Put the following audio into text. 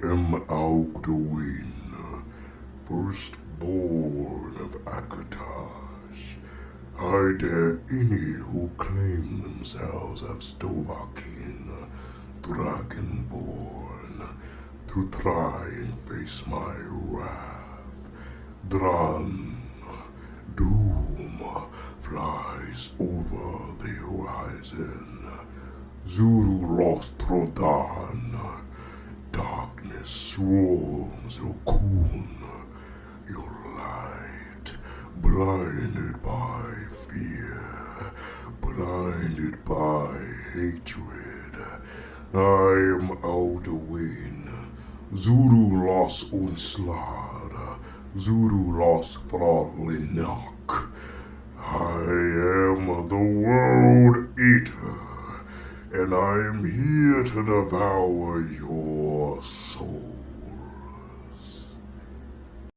am Alduin, firstborn of Akatash. I dare any who claim themselves as Stovakin, Dragonborn, to try and face my wrath. Dran, doom flies over the horizon. Zuru lost Trodan, darkness swarms your coon, your light, blinded by fear, blinded by hatred. I am Alduin, Zuru lost Unslad, Zuru lost Frolinak. I am the World Eater, and I am here to devour your